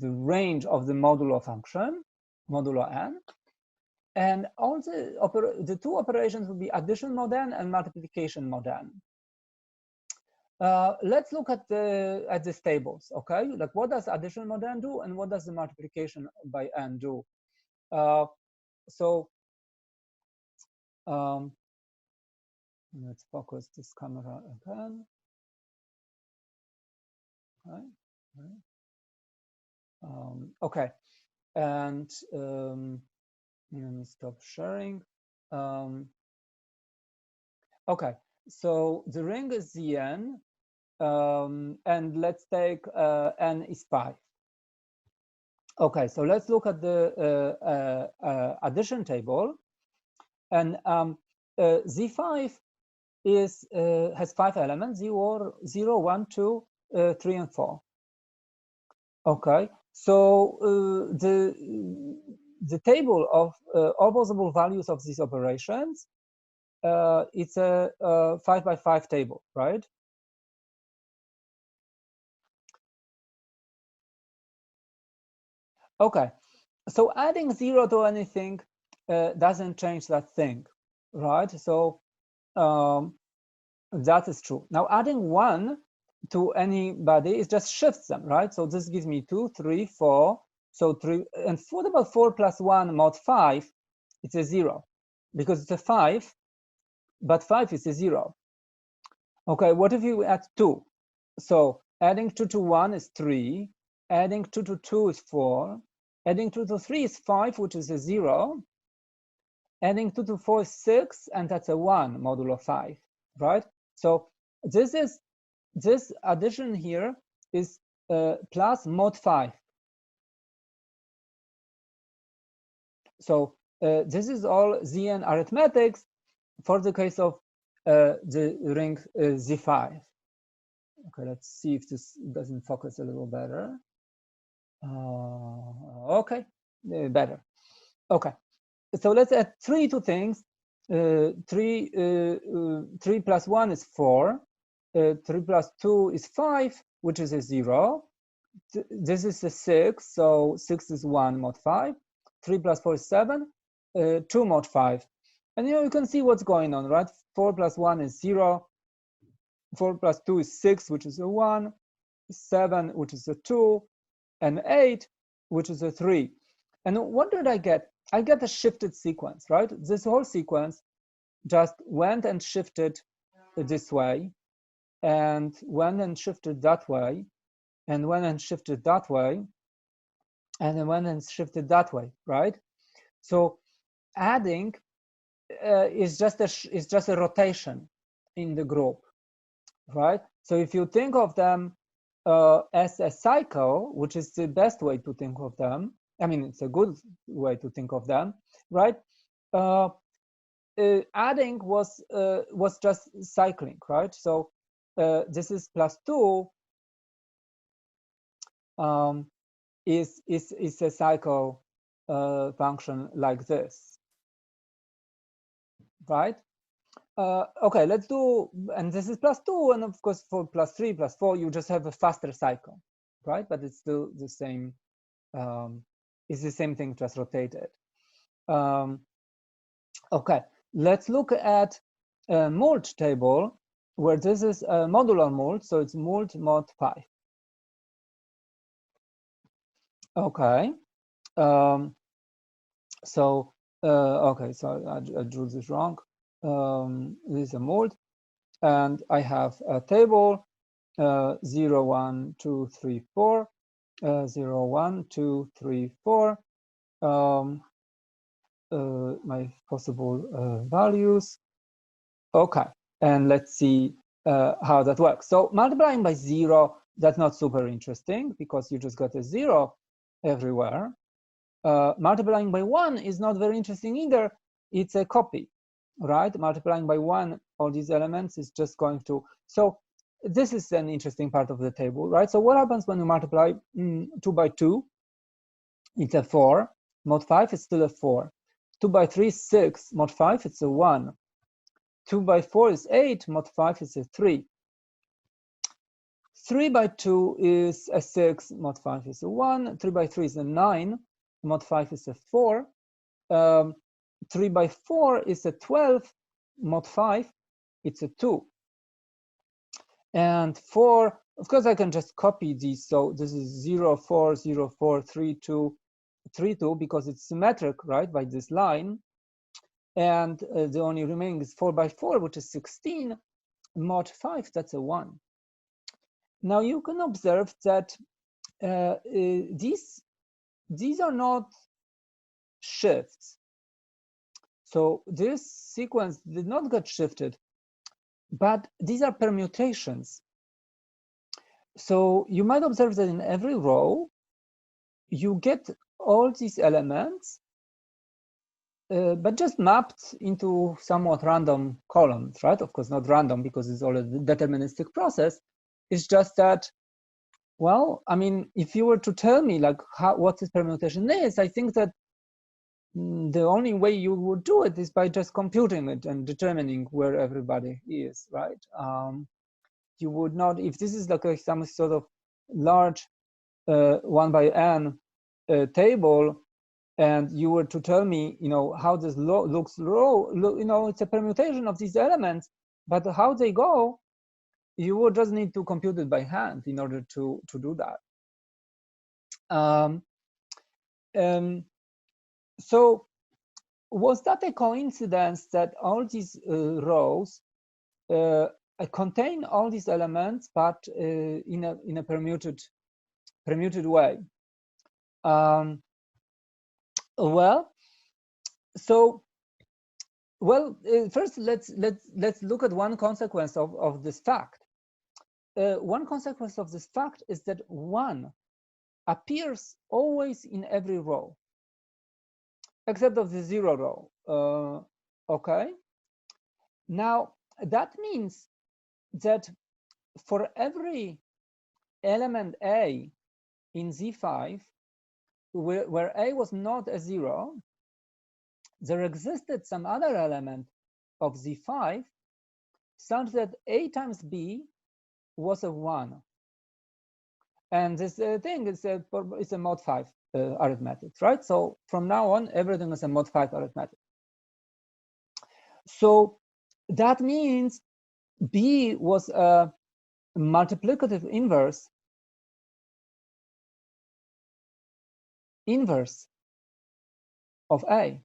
range of the modulo function, modulo n, and all the two operations will be addition mod n and multiplication mod n. Let's look at these tables, okay? Like, what does addition mod n do, and what does the multiplication by n do? Let's focus this camera again. Okay, and let me stop sharing. Okay, so the ring is Zn, and let's take n is 5. Okay, so let's look at the addition table, and Z5 has 5 elements: 0, 1, 2, 3, and 4. Okay, so the table of all possible values of these operations, it's a 5 by 5 table, right? Okay, so adding 0 to anything doesn't change that thing, right? So that is true. Now adding 1 to anybody, it just shifts them, right? So this gives me 2, 3, 4. So 3, and what about 4 plus 1 mod 5? It's a 0, because it's a 5, but 5 is a 0. Okay, what if you add 2? So adding 2 to 1 is 3, adding 2 to 2 is 4, adding 2 to 3 is 5, which is a 0, adding 2 to 4 is 6, and that's a 1 modulo 5, right? So this addition here is plus mod 5. So this is all Zn arithmetics for the case of the ring Z5. Okay, let's see if this doesn't focus a little better. Okay, better. Okay, so let's add 3 to things. 3 plus 1 is 4. 3 plus 2 is 5, which is a 0. This is a 6, so 6 is 1 mod 5. 3 plus 4 is 7. 2 mod 5. And you can see what's going on, right? 4 plus 1 is 0. 4 plus 2 is 6, which is a 1. 7, which is a 2. And 8, which is a 3. And what did I get? I get a shifted sequence, right? This whole sequence just went and shifted this way, and went and shifted that way, and went and shifted that way, and then went and shifted that way, right? So adding is just a rotation in the group, right? So if you think of them as a cycle, which is the best way to think of them, I mean, it's a good way to think of them, right? adding was just cycling, right? So this is plus 2 is a cycle function like this, right? Okay, let's do, and this is plus 2, and of course for plus 3, plus 4, you just have a faster cycle, right? But it's still the same. It's the same thing, just rotated. Okay, let's look at a mold table where this is a modular mold, so it's mold mod 5. Okay, so okay, so I drew this wrong. This is a mold, and I have a table 0, 1, 2, 3, 4, 0, 1, 2, 3, 4. My possible values. Okay, and let's see how that works. So multiplying by 0, that's not super interesting because you just got a 0 everywhere. Multiplying by 1 is not very interesting either. It's a copy, right? Multiplying by 1, all these elements is just going to, so this is an interesting part of the table, right? So what happens when you multiply 2 by 2? It's a 4. Mod 5 is still a 4. 2 by 3 is 6. Mod 5, it's a 1. 2 by 4 is 8. Mod 5 is a 3. 3 by 2 is a 6. Mod 5 is a 1. 3 by 3 is a 9. Mod 5 is a 4. 3 by 4 is a 12. Mod 5, it's a 2. And 4, of course, I can just copy these. So this is 0, 4, 0, 4, 3, 2, 3, 2, because it's symmetric, right, by this line. And the only remaining is 4 by 4, which is 16. Mod 5, that's a 1. Now you can observe that these are not shifts. So this sequence did not get shifted, but these are permutations. So you might observe that in every row, you get all these elements, but just mapped into somewhat random columns, right? Of course, not random because it's all a deterministic process. It's just that, well, I mean, if you were to tell me like what this permutation is, I think that the only way you would do it is by just computing it and determining where everybody is, right? You would not, if this is like some sort of large 1 by n table, and you were to tell me, you know, how this looks, you know, it's a permutation of these elements, but how they go, you would just need to compute it by hand in order to do that. So was that a coincidence that all these rows contain all these elements, but in a permuted way? Well, so first let's look at one consequence of this fact. One consequence of this fact is that 1 appears always in every row, except of the 0 row. Okay. Now that means that for every element A in Z5, where A was not a 0, there existed some other element of Z5 such that A times B was a 1. And this thing is it's a mod 5 arithmetic, right? So from now on, everything is a mod 5 arithmetic. So that means B was a multiplicative inverse of A,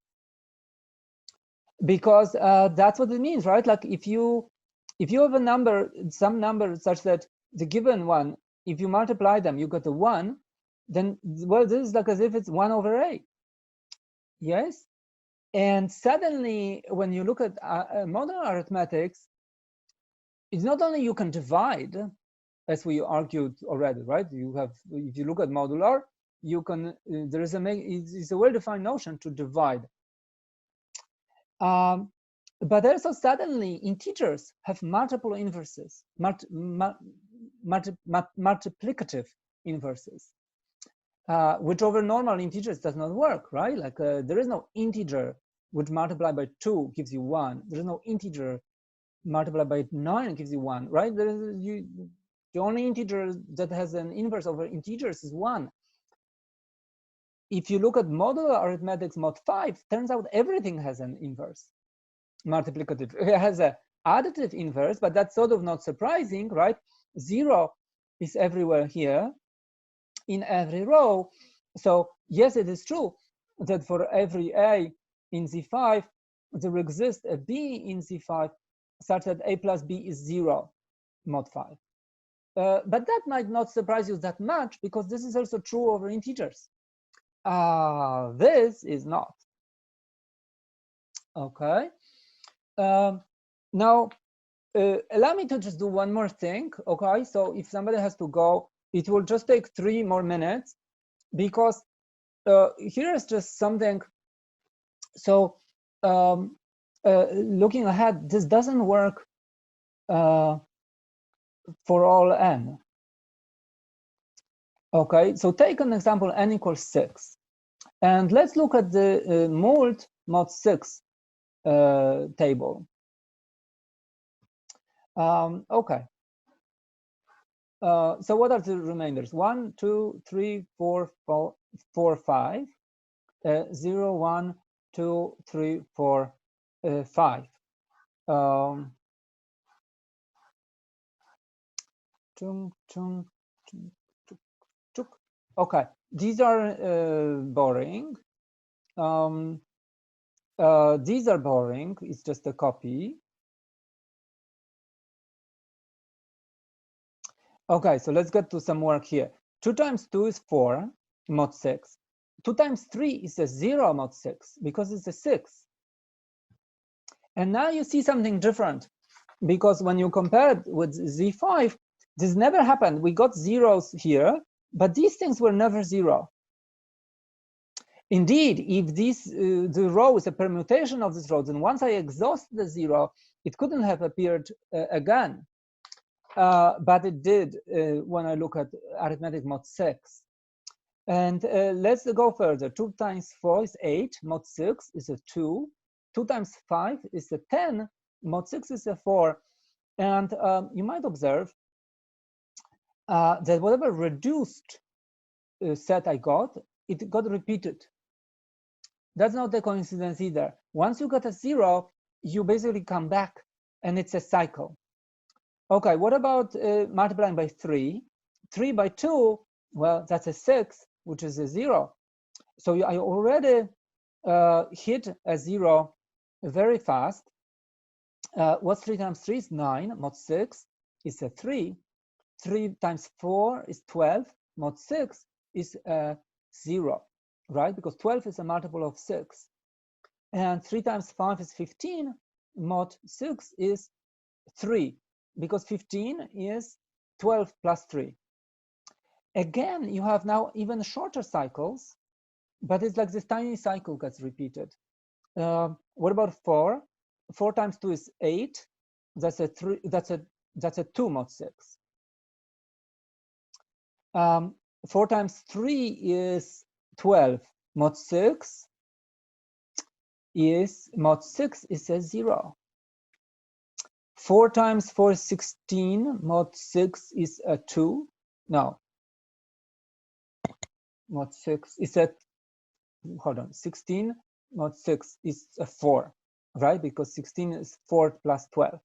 because that's what it means, right? Like if you have a number, some number such that the given one, if you multiply them, you get a 1, then, well, this is like as if it's 1 over A. Yes. And suddenly, when you look at modular arithmetics, it's not only you can divide, as we argued already, right? You have, if you look at modular, you can, there is it's a well-defined notion to divide. But also suddenly integers have multiple inverses, multiplicative inverses, which over normal integers does not work, right? Like there is no integer which multiplied by 2 gives you 1. There is no integer multiplied by 9 gives you 1, right? The only integer that has an inverse over integers is 1. If you look at modular arithmetics mod 5, turns out everything has an inverse, multiplicative. It has an additive inverse, but that's sort of not surprising, right? 0 is everywhere here in every row. So yes, it is true that for every A in Z5, there exists a B in Z5 such that A plus B is 0 mod 5. But that might not surprise you that much because this is also true over integers. This is not. Okay. Now, allow me to just do one more thing. Okay. So if somebody has to go, it will just take 3 more minutes because here's just something. So looking ahead, this doesn't work for all n. Okay, so take an example n equals 6. And let's look at the mod 6 table. Okay. So what are the remainders? 1, 2, 3, 4, 5. 0, 1, 2, 3, 4, 5. Okay, these are boring. These are boring. It's just a copy. Okay, so let's get to some work here. 2 times 2 is 4 mod 6. 2 times 3 is a 0 mod 6 because it's a 6. And now you see something different because when you compare it with Z5, this never happened. We got zeros here, but these things were never 0. Indeed, if this the row is a permutation of this row, then once I exhaust the 0, it couldn't have appeared again. But it did when I look at arithmetic mod 6. And let's go further. 2 times 4 is 8. Mod 6 is a 2. 2 times 5 is a 10. Mod 6 is a 4. And you might observe that whatever reduced set I got, it got repeated. That's not a coincidence either. Once you got a 0, you basically come back, and it's a cycle. Okay, what about multiplying by 3? 3 by 2, well, that's a 6, which is a 0. So I already hit a 0 very fast. What's 3 times 3 is 9. Mod 6 is a 3. 3 times 4 is 12. Mod 6 is a 0, right? Because 12 is a multiple of 6. And 3 times 5 is 15. Mod 6 is 3, because 15 is 12 plus 3. Again, you have now even shorter cycles, but it's like this tiny cycle gets repeated. What about 4? 4 times 2 is 8. That's a 3. That's a 2 mod 6. 4 times 3 is 12. Mod 6 is a 0. 4 times 4 is 16. Mod 6 is a 2. No. Mod 6 is a, hold on, 16 mod 6 is a 4, right? Because 16 is 4 plus 12.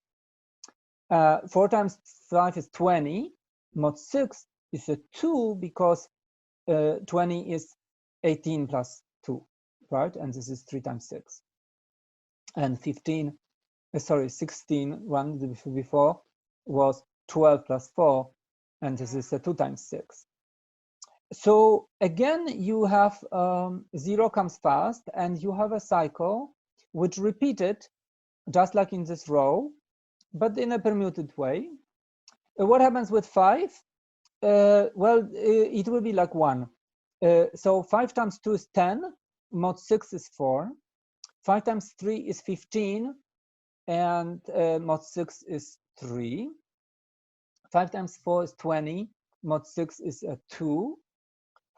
4 times 5 is 20. Mod 6 is a 2 because 20 is 18 plus 2, right? And this is 3 times 6. And 16, one before, was 12 plus 4, and this is a 2 times 6. So again, you have 0 comes fast, and you have a cycle which repeated, just like in this row, but in a permuted way. What happens with 5? Well, it will be like 1. So 5 times 2 is 10. Mod 6 is 4. 5 times 3 is 15. and mod 6 is 3. 5 times 4 is 20. Mod 6 is a 2.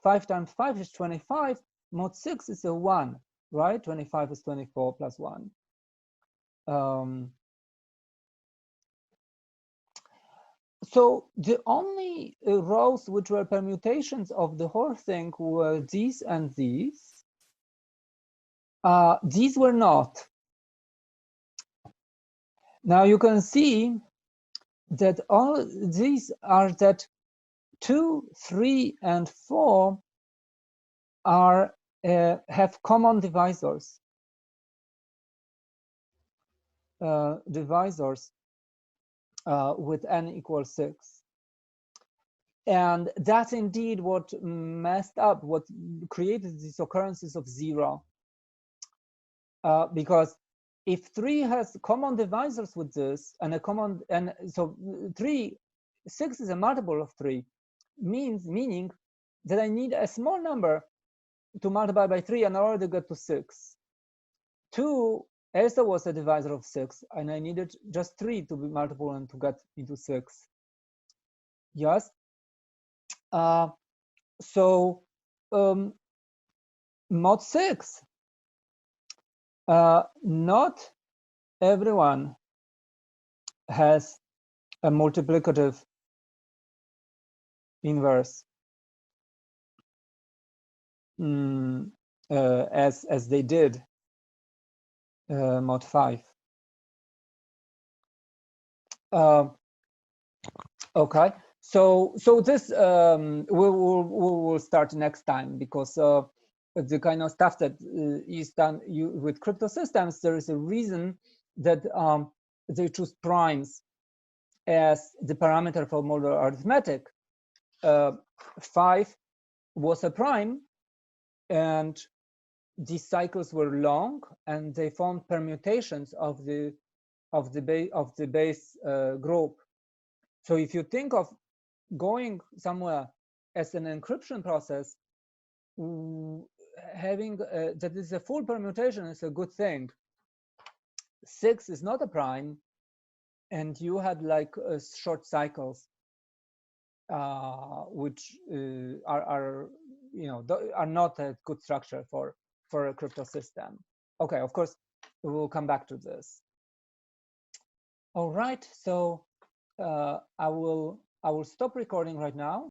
5 times 5 is 25. Mod 6 is a 1, right? 25 is 24 plus 1. So the only rows which were permutations of the whole thing were these and these. These were not. Now you can see that all these are that 2, 3, and 4 are have common divisors. With n equals 6. And that's indeed what messed up, what created these occurrences of 0. Because if 3 has common divisors with this, and a common, and so 6 is a multiple of 3, meaning that I need a small number to multiply by 3 and I already get to 6. 2 also was a divisor of 6, and I needed just 3 to be multiple and to get into 6. Yes. So mod 6, not everyone has a multiplicative inverse as they did mod 5. Okay, so this we will start next time, because the kind of stuff that is done with crypto systems, there is a reason that they choose primes as the parameter for modular arithmetic. 5 was a prime, and these cycles were long, and they formed permutations of the base group. So if you think of going somewhere as an encryption process, having that is a full permutation is a good thing. 6 is not a prime, and you had like short cycles, which are not a good structure for a crypto system. Okay, of course we will come back to this. All right, so I will stop recording right now.